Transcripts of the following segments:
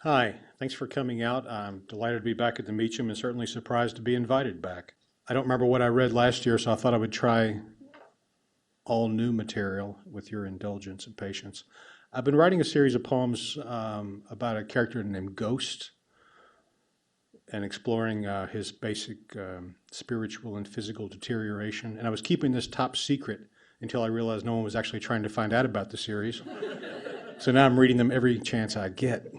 Hi, thanks for coming out. I'm delighted to be back at the Meacham and certainly surprised to be invited back. I don't remember what I read last year, so I thought I would try all new material with your indulgence and patience. I've been writing a series of poems about a character named Ghost and exploring his basic spiritual and physical deterioration. And I was keeping this top secret until I realized no one was actually trying to find out about the series. So now I'm reading them every chance I get.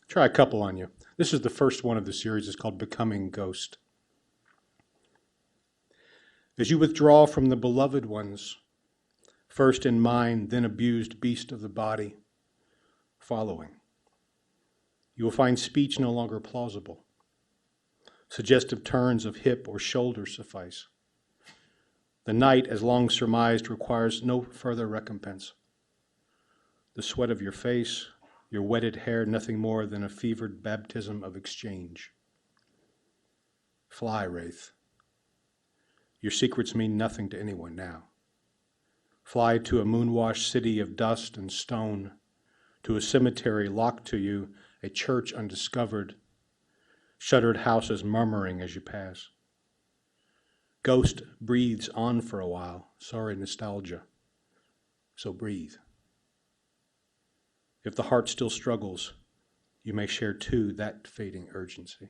Try a couple on you. This is the first one of the series. It's called Becoming Ghost. As you withdraw from the beloved ones, first in mind, then abused beast of the body, following, you will find speech no longer plausible. Suggestive turns of hip or shoulder suffice. The night, as long surmised, requires no further recompense. The sweat of your face, your wetted hair, nothing more than a fevered baptism of exchange. Fly, Wraith. Your secrets mean nothing to anyone now. Fly to a moon-washed city of dust and stone, to a cemetery locked to you, a church undiscovered, shuttered houses murmuring as you pass. Ghost breathes on for a while, sorry nostalgia, so breathe. If the heart still struggles, you may share too that fading urgency.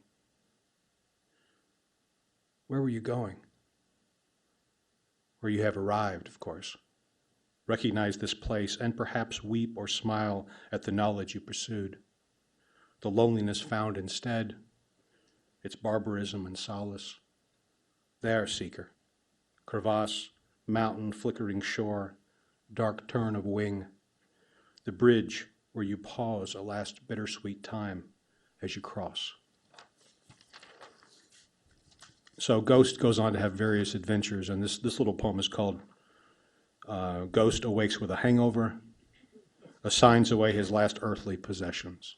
Where were you going? Where you have arrived, of course. Recognize this place and perhaps weep or smile at the knowledge you pursued. The loneliness found instead, its barbarism and solace. There, seeker. Crevasse, mountain, flickering shore, dark turn of wing. The bridge where you pause a last bittersweet time as you cross. So Ghost goes on to have various adventures, and this little poem is called Ghost Awakes with a Hangover, assigns away his last earthly possessions.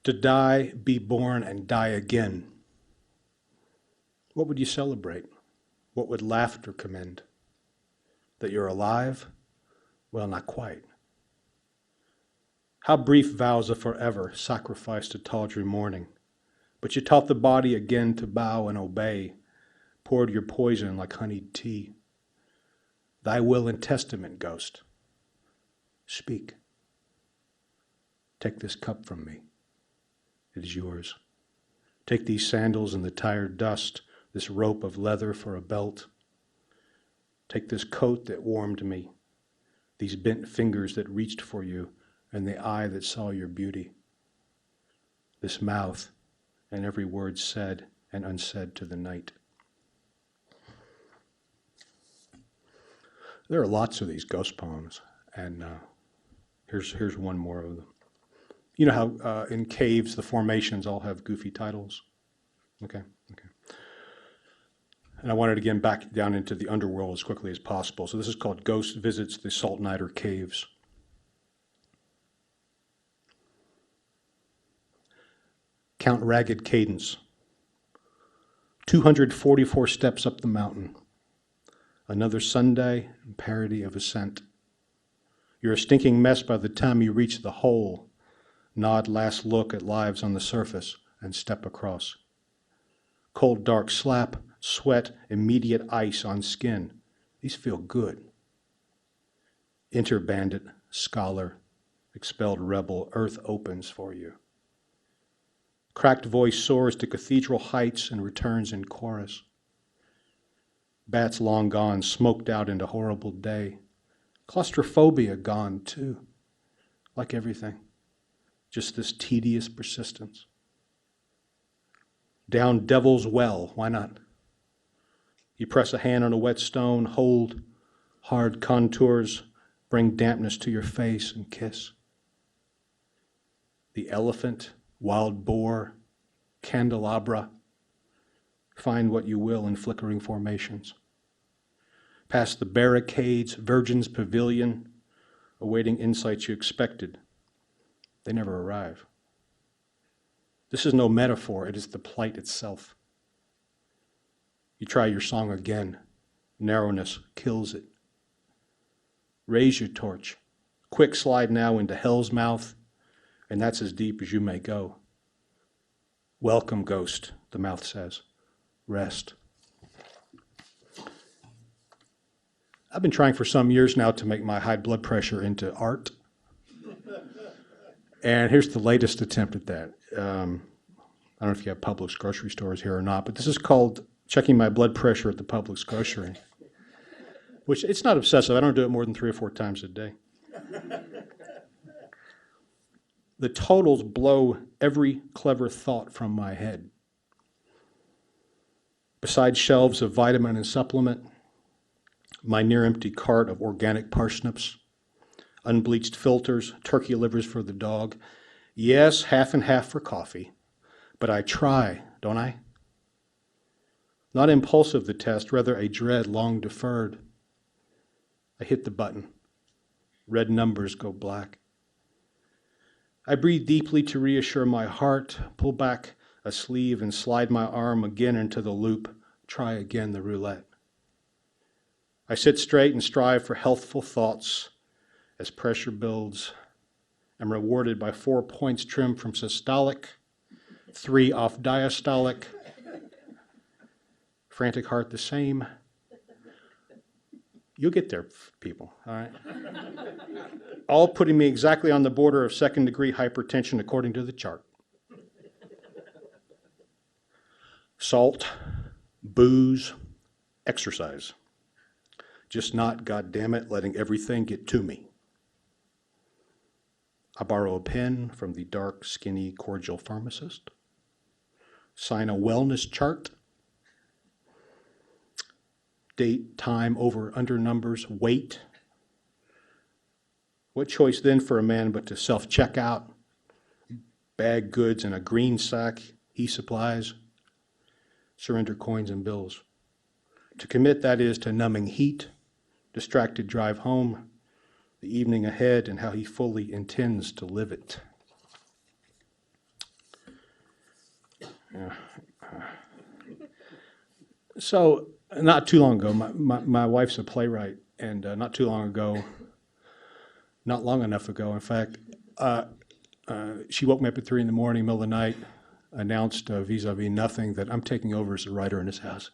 To die, be born, and die again. What would you celebrate? What would laughter commend? That you're alive? Well, not quite. How brief vows of forever sacrificed to tawdry morning. But you taught the body again to bow and obey, poured your poison like honeyed tea. Thy will and testament, Ghost. Speak. Take this cup from me. It is yours. Take these sandals and the tired dust, this rope of leather for a belt. Take this coat that warmed me, these bent fingers that reached for you, and the eye that saw your beauty. This mouth and every word said and unsaid to the night. There are lots of these ghost poems, and here's one more of them. You know how in caves the formations all have goofy titles? Okay. And I wanted to get back down into the underworld as quickly as possible. So this is called Ghost Visits the Saltnider Caves. Count ragged cadence. 244 steps up the mountain. Another Sunday and parody of ascent. You're a stinking mess by the time you reach the hole. Nod last look at lives on the surface and step across. Cold dark slap, sweat, immediate ice on skin. These feel good. Enter bandit, scholar, expelled rebel, earth opens for you. Cracked voice soars to cathedral heights and returns in chorus. Bats long gone, smoked out into horrible day. Claustrophobia gone too, like everything. Just this tedious persistence. Down devil's well, why not? You press a hand on a wet stone, hold hard contours, bring dampness to your face and kiss. The elephant, wild boar, candelabra, find what you will in flickering formations. Past the barricades, Virgin's Pavilion, awaiting insights you expected. They never arrive. This is no metaphor, it is the plight itself. You try your song again. Narrowness kills it. Raise your torch. quick slide now into hell's mouth, and that's as deep as you may go. Welcome, ghost, the mouth says. Rest. I've been trying for some years now to make my high blood pressure into art. And here's the latest attempt at that. I don't know if you have Publix grocery stores here or not, but this is called checking my blood pressure at the Publix grocery. Which, it's not obsessive. I don't do it more than 3 or 4 times a day. The totals blow every clever thought from my head. Besides shelves of vitamin and supplement, my near-empty cart of organic parsnips, unbleached filters, turkey livers for the dog. Yes, half and half for coffee, but I try, don't I? Not impulsive, the test, rather a dread long deferred. I hit the button. Red numbers go black. I breathe deeply to reassure my heart, pull back a sleeve and slide my arm again into the loop, try again the roulette. I sit straight and strive for healthful thoughts. As pressure builds, I'm rewarded by 4 points trimmed from systolic, 3 off diastolic, frantic heart the same. You'll get there, people, all right? All putting me exactly on the border of second-degree hypertension according to the chart. Salt, booze, exercise. Just not, goddammit, letting everything get to me. I borrow a pen from the dark, skinny, cordial pharmacist. Sign a wellness chart. Date, time, over, under numbers, weight. What choice then for a man but to self-check out, bag goods in a green sack he supplies, surrender coins and bills. To commit, that is, to numbing heat, distracted drive home, the evening ahead, and how he fully intends to live it. So, not too long ago, my wife's a playwright, and not long enough ago, in fact, she woke me up at 3 in the morning, middle of the night, announced vis-a-vis nothing that I'm taking over as a writer in this house.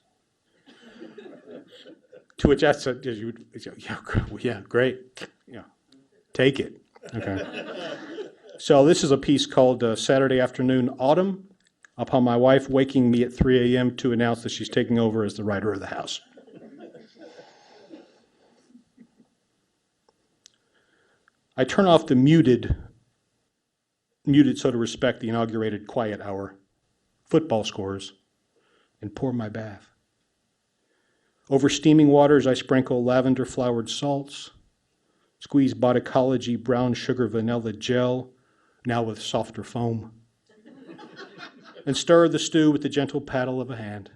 To which I said, yeah, great, yeah, take it. Okay. So this is a piece called Saturday Afternoon Autumn, upon my wife waking me at 3 a.m. to announce that she's taking over as the writer of the house. I turn off the muted so to respect the inaugurated quiet hour, football scores, and pour my bath. Over steaming waters, I sprinkle lavender-flowered salts, squeeze Boticology brown sugar vanilla gel, now with softer foam, and stir the stew with the gentle paddle of a hand.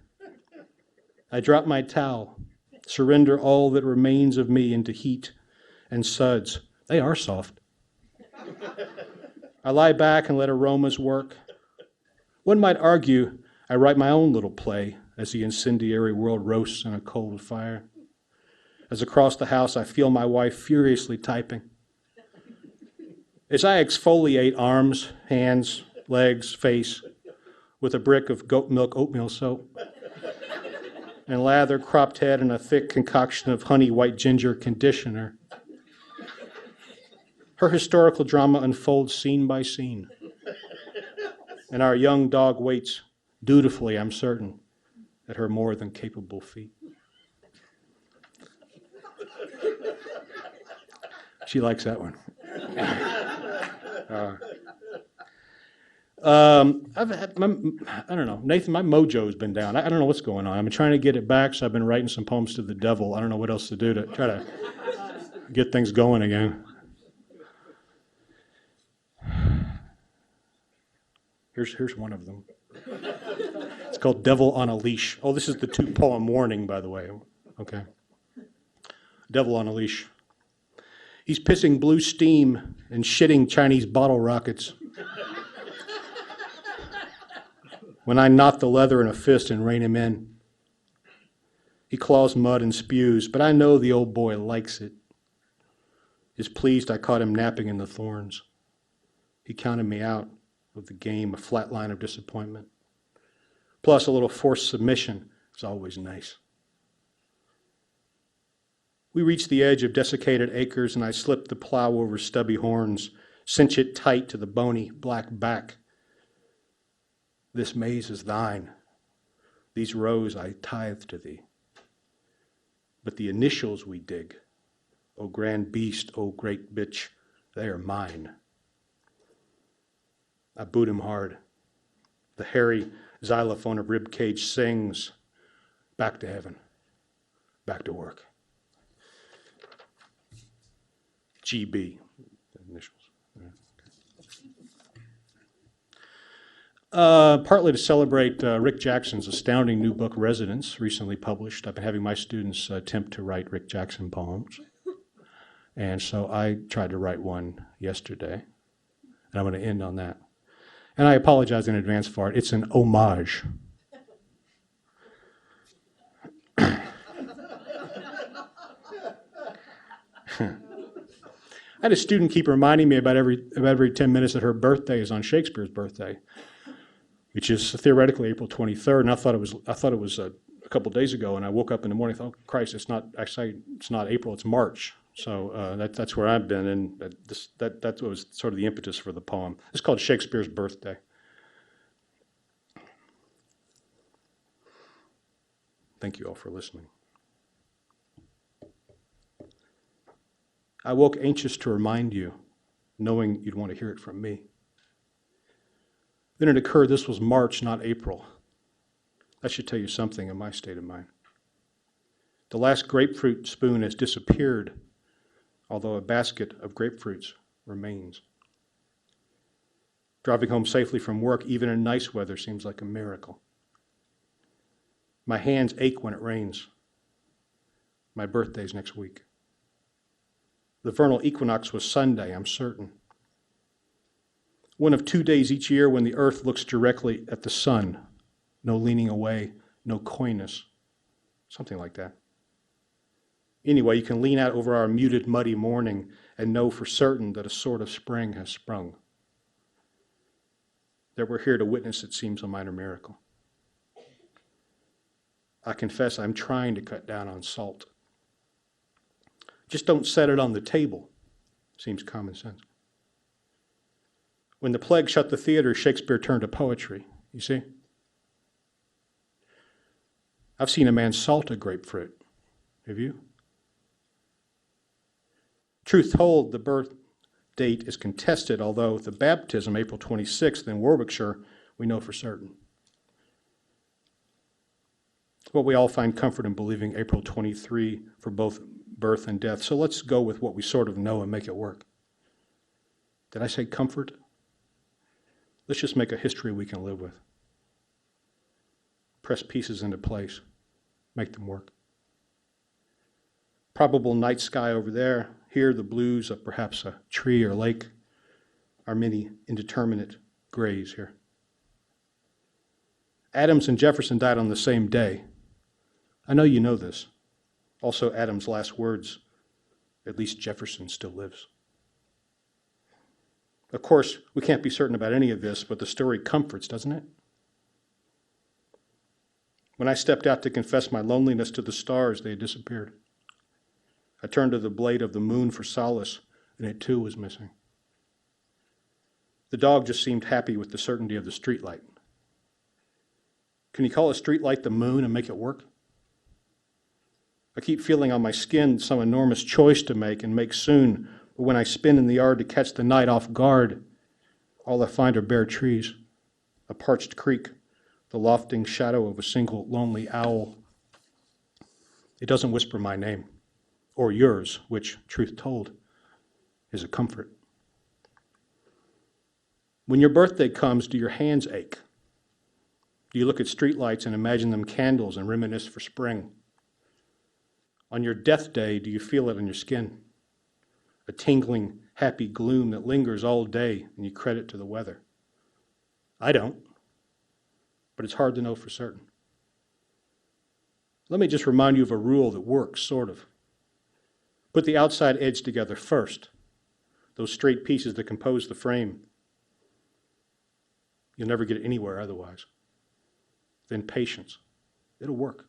I drop my towel, surrender all that remains of me into heat and suds. They are soft. I lie back and let aromas work. One might argue I write my own little play as the incendiary world roasts in a cold fire. As across the house I feel my wife furiously typing. As I exfoliate arms, hands, legs, face with a brick of goat milk oatmeal soap and lather cropped head in a thick concoction of honey white ginger conditioner, her historical drama unfolds scene by scene, and our young dog waits dutifully, I'm certain, at her more than capable feet. She likes that one. I've had, I don't know, Nathan, my mojo's been down. I don't know what's going on. I've been trying to get it back, so I've been writing some poems to the devil. I don't know what else to do to try to get things going again. Here's one of them. It's called Devil on a Leash. Oh, this is the 2-poem warning, by the way. Okay. Devil on a Leash. He's pissing blue steam and shitting Chinese bottle rockets. When I knot the leather in a fist and rein him in, he claws mud and spews, but I know the old boy likes it. is pleased I caught him napping in the thorns. He counted me out of the game, a flat line of disappointment. Plus a little forced submission is always nice. We reached the edge of desiccated acres, and I slipped the plow over stubby horns, cinch it tight to the bony black back. This maize is thine. These rows I tithe to thee. But the initials we dig, O grand beast, O great bitch, they are mine. I boot him hard. The hairy xylophone of ribcage sings, back to heaven, back to work. GB, initials. Partly to celebrate Rick Jackson's astounding new book, Residence, recently published. I've been having my students attempt to write Rick Jackson poems. And so I tried to write one yesterday, and I'm going to end on that. And I apologize in advance for it. It's an homage. I had a student keep reminding me about every 10 minutes that her birthday is on Shakespeare's birthday, which is theoretically April 23rd. And I thought it was a couple days ago. And I woke up in the morning and thought, oh, Christ, it's not April, it's March. So that's where I've been, and that was sort of the impetus for the poem. It's called Shakespeare's Birthday. Thank you all for listening. I woke anxious to remind you, knowing you'd want to hear it from me. Then it occurred this was March, not April. That should tell you something of my state of mind. The last grapefruit spoon has disappeared, although a basket of grapefruits remains. Driving home safely from work, even in nice weather, seems like a miracle. My hands ache when it rains. My birthday's next week. The vernal equinox was Sunday, I'm certain. One of 2 days each year when the earth looks directly at the sun. No leaning away, no coyness. Something like that. Anyway, you can lean out over our muted, muddy morning and know for certain that a sort of spring has sprung. That we're here to witness, it seems, a minor miracle. I confess I'm trying to cut down on salt. Just don't set it on the table, seems common sense. When the plague shut the theater, Shakespeare turned to poetry, you see? I've seen a man salt a grapefruit. Have you? Truth told, the birth date is contested, although the baptism, April 26th in Warwickshire, we know for certain. Well, we all find comfort in believing April 23 for both birth and death, so let's go with what we sort of know and make it work. Did I say comfort? Let's just make a history we can live with. Press pieces into place, make them work. Probable night sky over there. Here, the blues of perhaps a tree or lake. Our many indeterminate grays here. Adams and Jefferson died on the same day. I know you know this. Also, Adams' last words, at least Jefferson still lives. Of course, we can't be certain about any of this, but the story comforts, doesn't it? When I stepped out to confess my loneliness to the stars, they had disappeared. I turned to the blade of the moon for solace, and it too was missing. The dog just seemed happy with the certainty of the streetlight. Can you call a streetlight the moon and make it work? I keep feeling on my skin some enormous choice to make and make soon, but when I spin in the yard to catch the night off guard, all I find are bare trees, a parched creek, the lofting shadow of a single lonely owl. It doesn't whisper my name, or yours, which, truth told, is a comfort. When your birthday comes, do your hands ache? Do you look at streetlights and imagine them candles and reminisce for spring? On your death day, do you feel it on your skin? A tingling, happy gloom that lingers all day and you credit to the weather. I don't, but it's hard to know for certain. Let me just remind you of a rule that works, sort of. Put the outside edge together first, those straight pieces that compose the frame. You'll never get anywhere otherwise. Then patience. It'll work.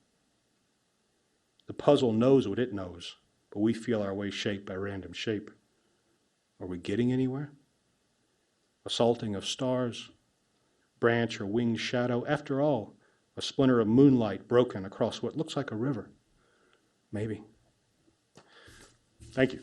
The puzzle knows what it knows, but we feel our way shaped by random shape. Are we getting anywhere? A salting of stars, branch or winged shadow. After all, a splinter of moonlight broken across what looks like a river. Maybe. Thank you.